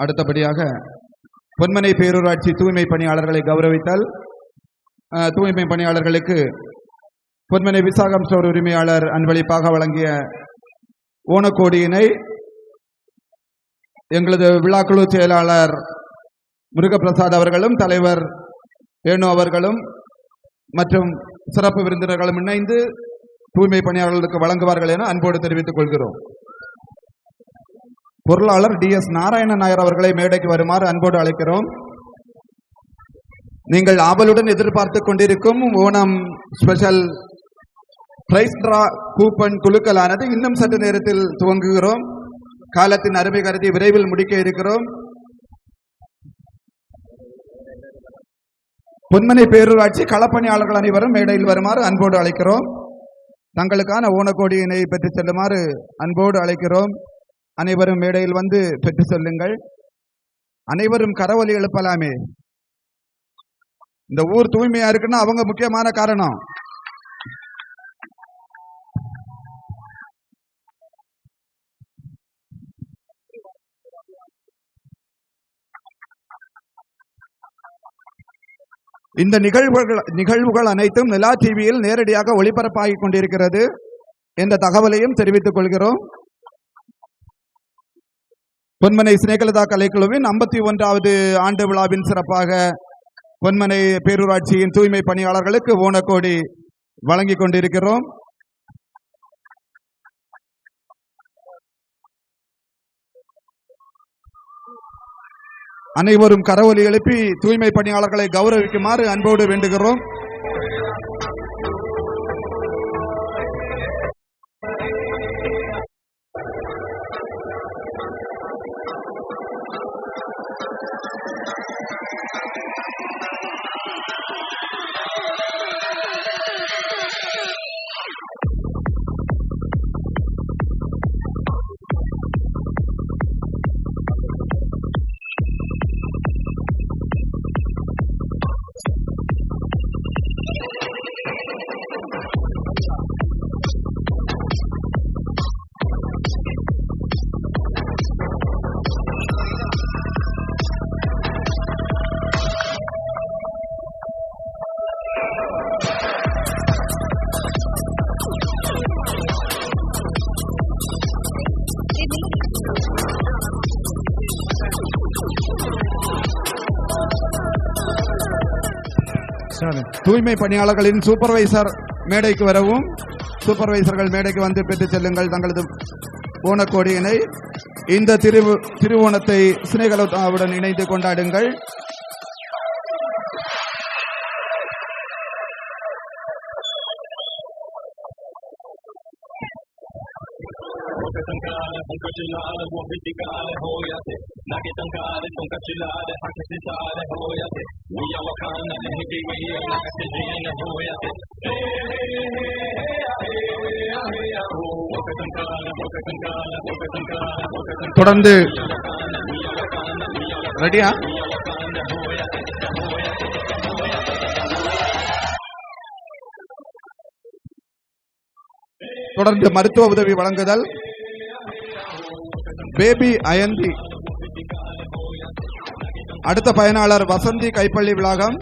அடுத்தபடியாக பொன்மனை பேரூராட்சி தூய்மை பணியாளர்களை கௌரவித்தல். தூய்மை பணியாளர்களுக்கு பொன்மனை விசாகம் ஸ்டோர் உரிமையாளர் அன்பளிப்பாக வழங்கிய ஓணக்கோடியினை எங்களது விழாக்குழு செயலாளர் முருகப்பிரசாத் அவர்களும் தலைவர் வேணு அவர்களும் மற்றும் சிறப்பு விருந்தினர்களும் இணைந்து தூய்மை பணியாளர்களுக்கு வழங்குவார்கள் என அன்போடு தெரிவித்துக் கொள்கிறோம். பொருளாளர் DS நாராயண நாயர் அவர்களை மேடைக்கு வருமாறு அன்போடு அழைக்கிறோம். நீங்கள் ஆவலுடன் எதிர்பார்த்து கொண்டிருக்கும் Onam special prize draw coupon குழுக்களானது இன்னும் சற்று நேரத்தில் துவங்குகிறோம். காலத்தின் அருமை கருதி விரைவில் முடிக்க இருக்கிறோம். பொன்மனை பேரூராட்சி களப்பணியாளர்கள் அனைவரும் மேடையில் வருமாறு அன்போடு அழைக்கிறோம். தங்களுக்கான ஓணக்கோடியினை பெற்று செல்லுமாறு அன்போடு அழைக்கிறோம். அனைவரும் மேடையில் வந்து பெற்று செல்லுங்கள். அனைவரும் கரவொலி எழுப்பலாமே. இந்த ஊர் தூய்மையா இருக்குன்னா அவங்க முக்கியமான காரணம். இந்த நிகழ்வுகள் அனைத்தும் நிலா டிவியில் நேரடியாக ஒளிபரப்பாகிக் கொண்டிருக்கிறது என்ற தகவலையும் தெரிவித்துக் கொள்கிறோம். பொன்மனை சினேகலதா கலைக்குழுவின் 51வது ஆண்டு விழாவின் சிறப்பாக பொன்மனை பேரூராட்சியின் தூய்மை பணியாளர்களுக்கு ஓணக்கோடி வழங்கிக் கொண்டிருக்கிறோம். அனைவரும் கரவொலி எழுப்பி தூய்மை பணியாளர்களை கௌரவிக்குமாறு அன்போடு வேண்டுகிறோம். தூய்மை பணியாளர்களின் சூப்பர்வைசர் மேடைக்கு வரவும். சூப்பர்வைசர்கள் மேடைக்கு வந்து பெற்று செல்லுங்கள் தங்களது ஓணக்கோடியினை. இந்த திருவோணத்தை சினேகலதாவுடன் இணைந்து கொண்டாடுங்கள். தொடர்ந்து ரெடியா? தொடர்ந்து மருத்துவ உதவி வழங்குதல். பேபி அயந்தி. அடுத்த பயனாளர் வசந்தி கைப்பள்ளி விளாகம்.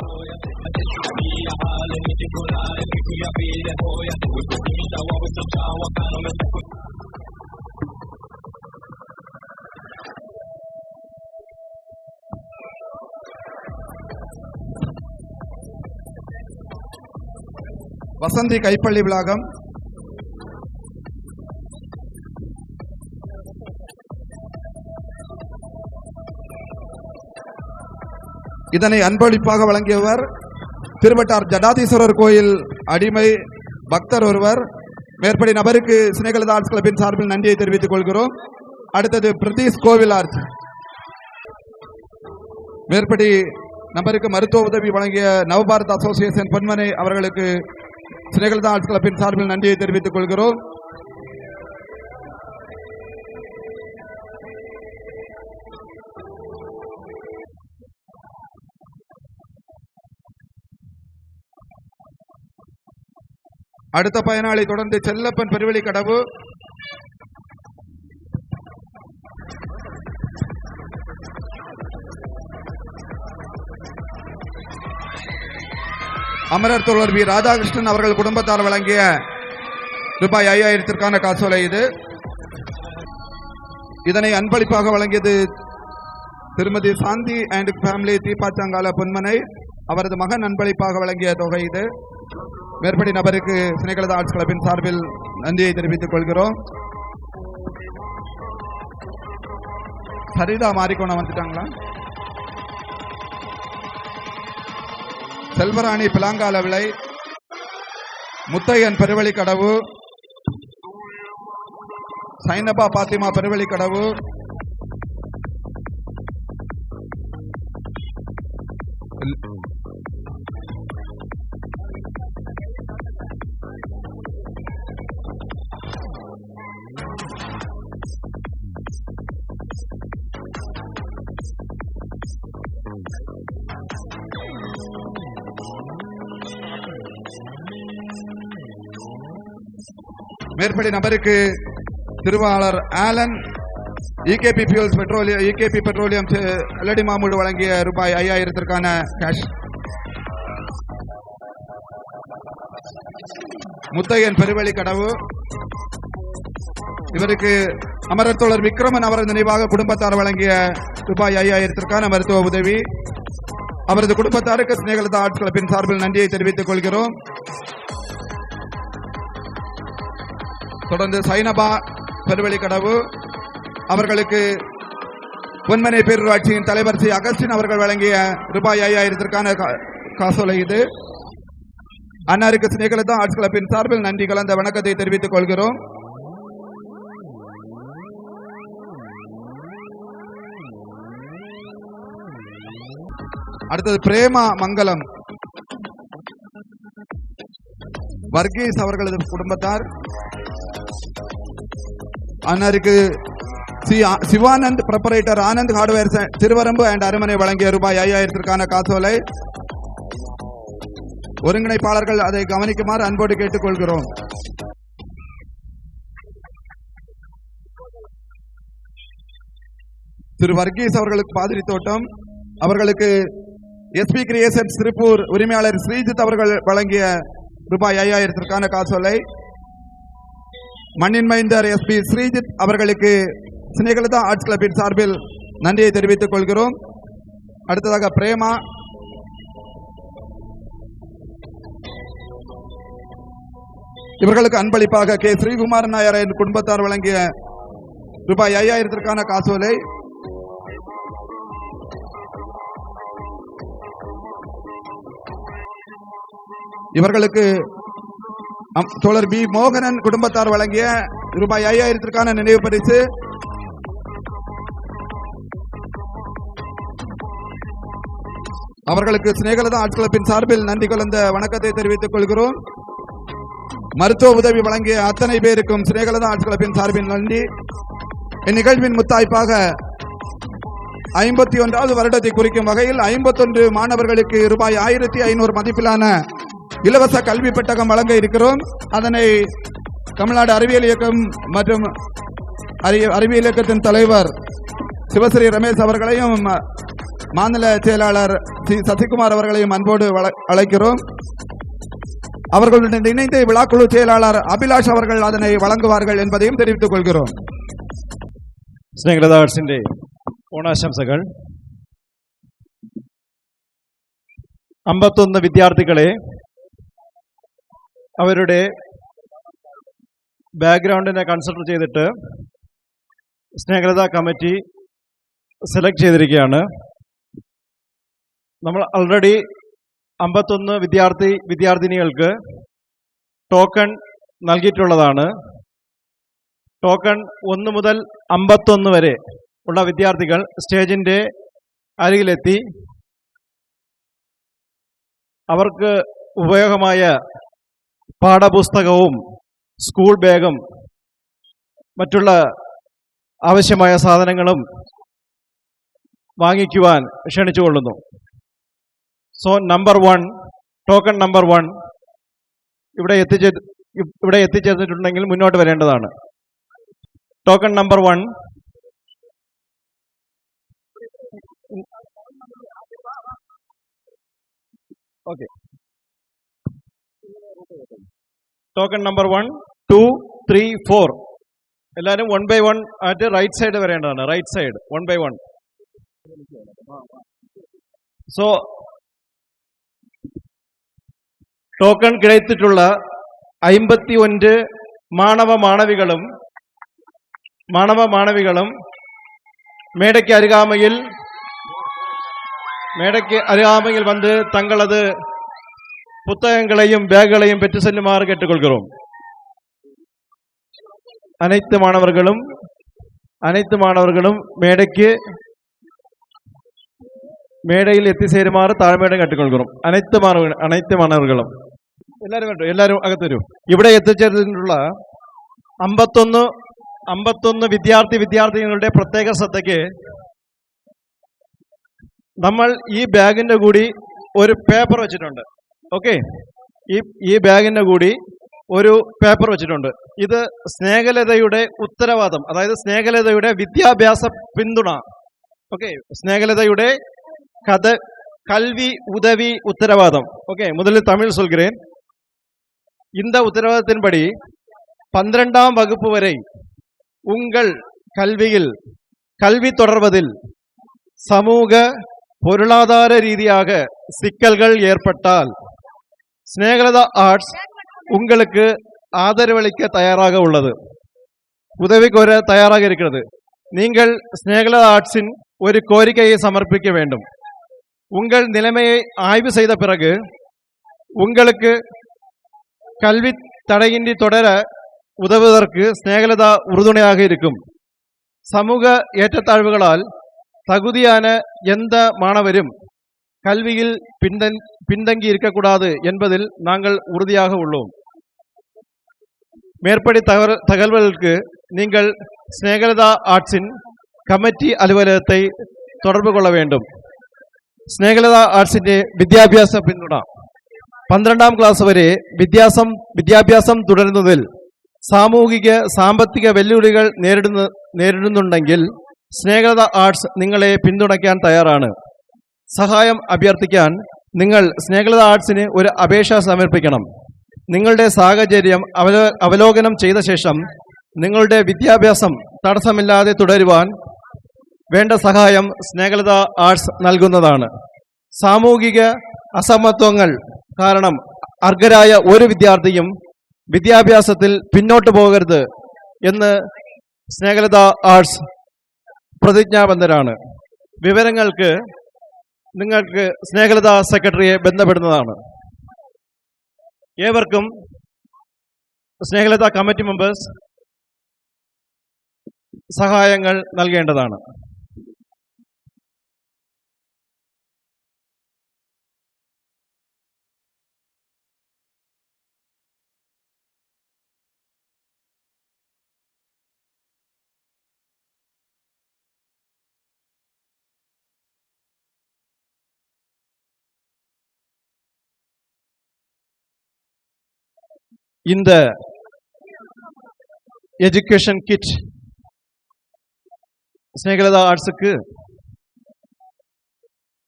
வசந்தி கைப்பள்ளி விளாகம். இதனை அன்பளிப்பாக வழங்கியவர் திருவட்டார் ஜடாதீஸ்வரர் கோயில் அடிமை பக்தர் ஒருவர். மேற்படி நபருக்கு சினேகலதா ஆர்ட்ஸ் கிளப்பின் சார்பில் நன்றியை தெரிவித்துக் கொள்கிறோம். அடுத்தது பிரதீஷ் கோவில் ஆர்ட்ஸ். மேற்படி நபருக்கு மருத்துவ உதவி வழங்கிய நவபாரத் அசோசியேஷன் பொன்மனை அவர்களுக்கு சினேகலதா ஆர்ட்ஸ் கிளப்பின் சார்பில் நன்றியை தெரிவித்துக் கொள்கிறோம். அடுத்த பயனாளி தொடர்ந்து செல்லப்பன் பெருவெளி கடவு. அமரர் தோழர் வி ராதாகிருஷ்ணன் அவர்கள் குடும்பத்தார் வழங்கிய ரூபாய் 5000 காசோலை இது. இதனை அன்பளிப்பாக வழங்கியது திருமதி சாந்தி அண்ட் ஃபேமிலி தீபாச்சங்கால பொன்மனை. அவரது மகன் அன்பளிப்பாக வழங்கிய தொகை இது. மேற்படி நபருக்கு சினைகளதா ஆர்ட்ஸ் கிளப்பின் சார்பில் நன்றியை தெரிவித்துக் கொள்கிறோம். சரிதா மாறிக்கோணம் வந்துட்டாங்களா? செல்வராணி பிலாங்கால விளை, முத்தையன் பெருவழி கடவு, சைனபா பாத்திமா பெருவழி கடவு, மேற்படி நபருக்கு திருவாளர் ஆலன் இகேபி பியூல்ஸ் பெட்ரோலியம் எல்லடி மாமூடு வழங்கிய ரூபாய் 5000 கேஷ். முத்தையன் பெருவழி கடவு, இவருக்கு அமரர் தோழர் விக்ரமன் அவரது நினைவாக குடும்பத்தார் வழங்கிய ரூபாய் 5000 மருத்துவ உதவி. அவரது குடும்பத்தாருக்கு சினேகலதா ஆர்ட்ஸ் கிளப்பின் சார்பில் நன்றியை தெரிவித்துக் கொள்கிறோம். தொடர்ந்து சைனபா பெருவழி கடவு, அவர்களுக்கு பொன்மனை பேரூராட்சியின் தலைவர் சி அகஸ்டின் அவர்கள் வழங்கிய ரூபாய் 5000 காசோலை இது. அன்னாருக்கு சினேகலதா ஆர்ட்ஸ் கிளப்பின் சார்பில் நன்றி கலந்த வணக்கத்தை தெரிவித்துக் கொள்கிறோம். அடுத்தது பிரேமா மங்கலம் வர்கீஸ் அவர்களது குடும்பத்தார். அன்னாருக்கு Sivanand proprietor Anand hardware Thiruvarambu and அரண்மனை வழங்கிய ரூபாய் 5000 காசோலை. ஒருங்கிணைப்பாளர்கள் அதை கவனிக்குமாறு அன்போடு கேட்டுக் கொள்கிறோம். திரு வர்கீஸ் அவர்களுக்கு பாதிரி தோட்டம், அவர்களுக்கு எஸ்பி கிரியேஷன்ஸ் திருப்பூர் உரிமையாளர் ஸ்ரீஜித் அவர்கள் வழங்கிய ரூபாய் 5000 காசோலை. மண்ணின் மைந்தர் எஸ்பி ஸ்ரீஜித் அவர்களுக்கு சினேகலதா ஆர்ட்ஸ் கிளப்பின் சார்பில் நன்றியை தெரிவித்துக் கொள்கிறோம். அடுத்ததாக பிரேமா, இவர்களுக்கு அன்பளிப்பாக கே ஸ்ரீகுமார் நாயர் என் குடும்பத்தார் வழங்கிய ரூபாய் 5000 காசோலை. இவர்களுக்கு தோழர் பி மோகனன் குடும்பத்தார் வழங்கிய ரூபாய் 5000 நினைவு பரிசு. அவர்களுக்கு சினேகலதா ஆர்ட்ஸ் கிளப்பின் சார்பில் நன்றி கலந்த வணக்கத்தை தெரிவித்துக் கொள்கிறோம். மருத்துவ உதவி வழங்கிய அத்தனை பேருக்கும் சினேகலதா ஆர்ட்ஸ் கிளப்பின் சார்பில் நன்றி. இந்நிகழ்வின் முத்தாய்ப்பாக 51வது வருடத்தை குறிக்கும் வகையில் 51 மாணவர்களுக்கு ரூபாய் 1500 மதிப்பிலான இலவச கல்வி பெட்டகம் வழங்க இருக்கிறோம். அதனை தமிழ்நாடு அறிவியல் இயக்கம் மற்றும் அறிவியல் இயக்கத்தின் தலைவர் சிவஸ்ரீ ரமேஷ் அவர்களையும் மாநில செயலாளர் சி சசிகுமார் அவர்களையும் அன்போடு அழைக்கிறோம். அவர்களுடன் இணைந்து விழாக்குழு செயலாளர் அபிலாஷ் அவர்கள் அதனை வழங்குவார்கள் என்பதையும் தெரிவித்துக் கொள்கிறோம். സ്നേഹലതാ ആർട്സിന്റെ ഓണാശംസകൾ. 51 വിദ്യാർത്ഥികളെ അവരുടെ ബാക്ക്ഗ്രൗണ്ടിനെ കൺസിഡർ ചെയ്തിട്ട് സ്നേഹലതാ കമ്മിറ്റി സെലക്ട് ചെയ്തിരിക്കുകയാണ്. നമ്മൾ ആൾറെഡി 51 വിദ്യാർത്ഥിനികൾക്ക് ടോക്കൺ നൽകിയിട്ടുള്ളതാണ്. ടോക്കൺ 1 മുതൽ 51 വരെ ഉള്ള വിദ്യാർത്ഥികൾ സ്റ്റേജിൻ്റെ അരികിലെത്തി അവർക്ക് ഉപയോഗമായ പാഠപുസ്തകവും സ്കൂൾ ബാഗും മറ്റുള്ള ആവശ്യമായ സാധനങ്ങളും വാങ്ങിക്കുവാൻ ക്ഷണിച്ചുകൊള്ളുന്നു. സോ നമ്പർ 1, ടോക്കൺ നമ്പർ 1 ഇവിടെ എത്തിച്ചേർന്നിട്ടുണ്ടെങ്കിൽ മുന്നോട്ട് വരേണ്ടതാണ്. Token number 1. Okay. Token number 1, 2, 3, 4 എല്ലാവരും 1 by 1 ആയിട്ട് റൈറ്റ് സൈഡ് വരേണ്ടതാണ്. Right side 1 by 1. So token கிடைத்துள்ள 51 மாணவ மாணவிகளும் மேடைக்கு அருகாமையில் வந்து தங்களது புத்தகங்களையும் பேக்குகளையும் பெற்று செல்லுமாறு கேட்டுக்கொள்கிறோம். அனைத்து மாணவர்களும் மேடையில் എത്തിച്ചേരുമാറ് താഴ്മയോടെ കേട്ടുകൊള്ളും. അனைத்து മാണവர்களுം എല്ലാവരും അകത്ത് വരും. ഇവിടെ എത്തിച്ചേർന്നിട്ടുള്ള 51 വിദ്യാർത്ഥിനികളുടെ പ്രത്യേക ശ്രദ്ധയ്ക്ക് നമ്മൾ ഈ ബാഗിന്റെ കൂടി ഒരു പേപ്പർ വെച്ചിട്ടുണ്ട്. ഓക്കെ, ഈ ബാഗിന്റെ കൂടി ഒരു പേപ്പർ വെച്ചിട്ടുണ്ട്. ഇത് സ്നേഹലതയുടെ ഉത്തരവാദം, അതായത് സ്നേഹലതയുടെ വിദ്യാഭ്യാസ പിന്തുണ. ஓகே, ஸ்நேகலதையுடைய கல்வி உதவி உத்தரவாதம். ஓகே, முதலில் தமிழ் சொல்கிறேன். இந்த உத்தரவாதத்தின்படி 12ஆம் வகுப்பு வரை உங்கள் கல்வி தொடர்வதில் சமூக பொருளாதார ரீதியாக சிக்கல்கள் ஏற்பட்டால் ஸ்நேகலதா ஆர்ட்ஸ் உங்களுக்கு ஆதரவளிக்க தயாராக உள்ளது, உதவி கோர தயாராக இருக்கிறது. நீங்கள் ஸ்நேகலதா ஆர்ட்ஸின் ஒரு கோரிக்கையை சமர்ப்பிக்க வேண்டும். உங்கள் நிலைமையை ஆய்வு செய்த பிறகு உங்களுக்கு கல்வி தடையின்றி தொடர உதவுவதற்கு ஸ்நேகலதா உறுதுணையாக இருக்கும். சமூக ஏற்றத்தாழ்வுகளால் தகுதியான எந்த மாணவரும் கல்வியில் பின்தங்கி இருக்கக்கூடாது என்பதில் நாங்கள் உறுதியாக உள்ளோம். மேற்படி தகவல்களுக்கு நீங்கள் ஸ்நேகலதா ஆர்ட்ஸின் കമ്മിറ്റി അലുവലകത്തെ தொடர்பு கொள்ள வேண்டும். സ്നേഹലത ആർട്സിന്റെ വിദ്യാഭ്യാസ പിന്തുണ 12ആം ക്ലാസ് വരെ വിദ്യാഭ്യാസം തുടരുന്നതിൽ സാമൂഹിക സാമ്പത്തിക വെല്ലുവിളികൾ നേരിടുന്നുണ്ടെങ്കിൽ സ്നേഹലത ആർട്സ് നിങ്ങളെ പിന്തുണയ്ക്കാൻ തയ്യാറാണ്. സഹായം അഭ്യർത്ഥിക്കാൻ നിങ്ങൾ സ്നേഹലത ആർട്സിന് ഒരു അപേക്ഷ സമർപ്പിക്കണം. നിങ്ങളുടെ സാഹചര്യം അവലോകനം ചെയ്ത ശേഷം നിങ്ങളുടെ വിദ്യാഭ്യാസം തടസ്സമില്ലാതെ തുടരുവാൻ വേണ്ട സഹായം സ്നേഹലത ആർട്സ് നൽകുന്നതാണ്. സാമൂഹിക അസമത്വങ്ങൾ കാരണം അർഹരായ ഒരു വിദ്യാർത്ഥിയും വിദ്യാഭ്യാസത്തിൽ പിന്നോട്ട് പോകരുത് എന്ന് സ്നേഹലത ആർട്സ് പ്രതിജ്ഞാബദ്ധരാണ്. വിവരങ്ങൾക്ക് നിങ്ങൾക്ക് സ്നേഹലത സെക്രട്ടറിയെ ബന്ധപ്പെടുന്നതാണ്. ഏവർക്കും സ്നേഹലത കമ്മിറ്റി മെമ്പേഴ്സ് സഹായങ്ങൾ നൽകേണ്ടതാണ്. இந்த எஜுகேஷன் கிட் ஸ்நேகலதா ஆர்ட்ஸுக்கு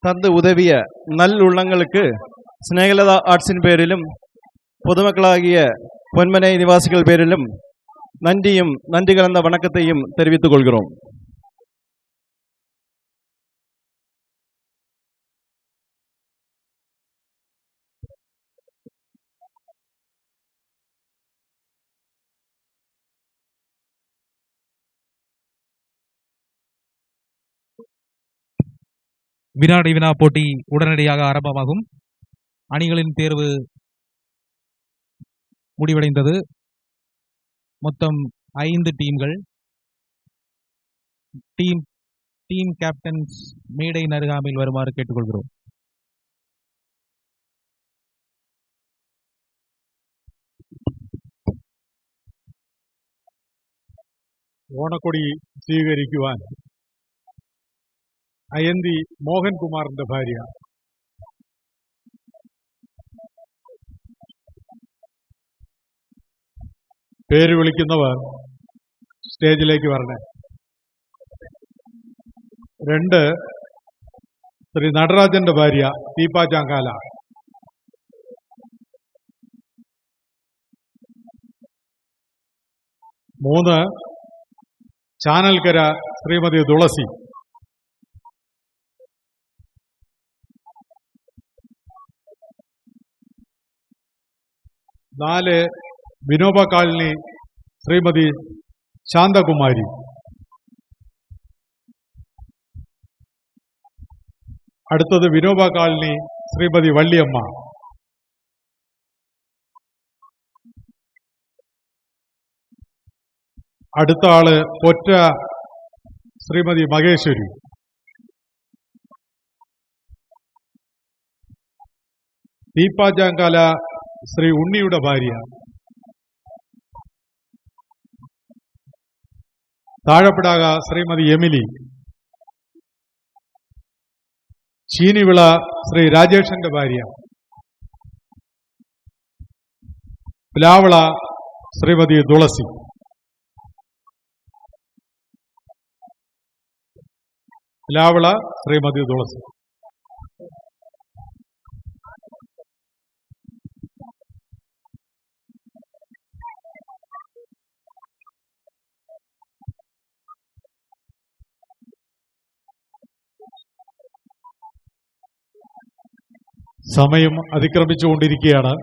தந்து உதவிய நல்லுள்ளங்களுக்கு ஸ்நேகலதா ஆர்ட்ஸின் பேரிலும் பொதுமக்களாகிய பொன்மனை நிவாசிகள் பேரிலும் நன்றி கலந்த வணக்கத்தையும் தெரிவித்துக் கொள்கிறோம். வினாடி வினா போட்டி உடனடியாக ஆரம்பமாகும். அணிகளின் தேர்வு முடிவடைந்தது. மொத்தம் 5 டீம்கள். டீம் கேப்டன்ஸ் மேடையின் அருகாமையில் வருமாறு கேட்டுக்கொள்கிறோம். ഓണക്കൊടി സ്വീകരിക്കുവാൻ അയന്തി മോഹൻകുമാറിന്റെ ഭാര്യ പേര് വിളിക്കുന്നവർ സ്റ്റേജിലേക്ക് വരണേ. 2 ശ്രീ നടരാജന്റെ ഭാര്യ ദീപ ചാങ്കാല. 3 ചാനൽക്കര ശ്രീമതി തുളസി. 4 വിനോബ കാലനി ശ്രീമതി ശാന്തകുമാരി. 5 വിനോബ കാലനി ശ്രീമതി വള്ളിയമ്മ. 6 പൊറ്റ ശ്രീമതി മഹേശ്വരി. 'തീപ്പാജാങ്കാല ശ്രീ ഉണ്ണിയുടെ ഭാര്യ. താഴെപ്പിടാക ശ്രീമതി എമിലി. ചീനിവിള ശ്രീ രാജേഷന്റെ ഭാര്യ. പ്ലാവിള ശ്രീമതി തുളസി. പ്ലാവിള ശ്രീമതി തുളസി. സമയം അതിക്രമിച്ചുകൊണ്ടിരിക്കുകയാണ്.